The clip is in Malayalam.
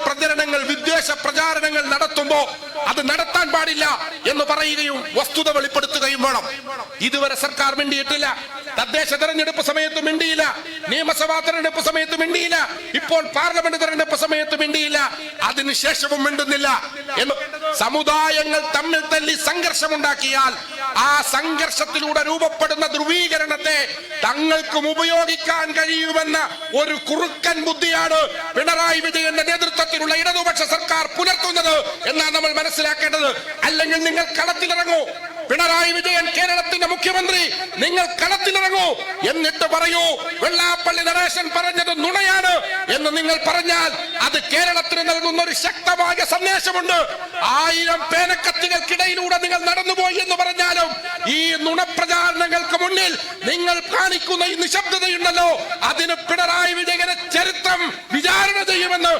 പ്രചരണങ്ങൾ, വിദ്വേഷ പ്രചാരണങ്ങൾ നടത്തുമ്പോ അത് നടത്താൻ പാടില്ല എന്ന് പറയുകയും വസ്തുത വെളിപ്പെടുത്തുകയും വേണം. ഇതുവരെ സർക്കാർ മിണ്ടിയിട്ടില്ല. തദ്ദേശ തെരഞ്ഞെടുപ്പ് സമയത്ത് മിണ്ടിയില്ല, നിയമസഭാ തെരഞ്ഞെടുപ്പ് സമയത്ത് മിണ്ടിയില്ല, ഇപ്പോൾ പാർലമെന്റ് തെരഞ്ഞെടുപ്പ് സമയത്ത് മിണ്ടിയില്ല, അതിനുശേഷവും മിണ്ടുന്നില്ല. സമുദായങ്ങൾ തമ്മിൽ തല്ലി സംഘർഷമുണ്ടാക്കിയാൽ ആ സംഘർഷത്തിലൂടെ രൂപപ്പെടുന്ന ധ്രുവീകരണത്തെ തങ്ങൾക്കും ഉപയോഗിക്കാൻ കഴിയുമെന്ന ഒരു കുറുക്കൻ ബുദ്ധിയാണ് പിണറായി വിജയന്റെ നേതൃത്വത്തിലുള്ള ഇടതുപക്ഷ സർക്കാർ പുലർത്തുന്നത് എന്നാണ് നമ്മൾ മനസ്സിലാക്കേണ്ടത്. അല്ലെങ്കിൽ നിങ്ങൾ കളത്തിലിറങ്ങൂ. പിണറായി വിജയൻ കേരളത്തിന്റെ മുഖ്യമന്ത്രി, നിങ്ങൾ കളത്തിലിറങ്ങൂ. എന്നിട്ട് പറയൂ വെള്ളാപ്പള്ളി നടേശൻ പറഞ്ഞത് നുണയാണ് എന്ന് നിങ്ങൾ പറഞ്ഞാൽ അത് കേരളത്തിന് നൽകുന്ന ഒരു ശക്തമായ സന്ദേശമുണ്ട്. 1000 പേനക്കത്തികൾക്കിടയിലൂടെ നിങ്ങൾ നടന്നുപോയി എന്ന് പറഞ്ഞാലും ഈ നുണപ്രചാരണങ്ങൾക്ക് മുന്നിൽ നിങ്ങൾ കാണിക്കുന്ന ഈ നിശബ്ദതയുണ്ടല്ലോ, അതിന് പിണറായി വിജയനെ ചരിത്രം വിചാരണ ചെയ്യുമെന്ന്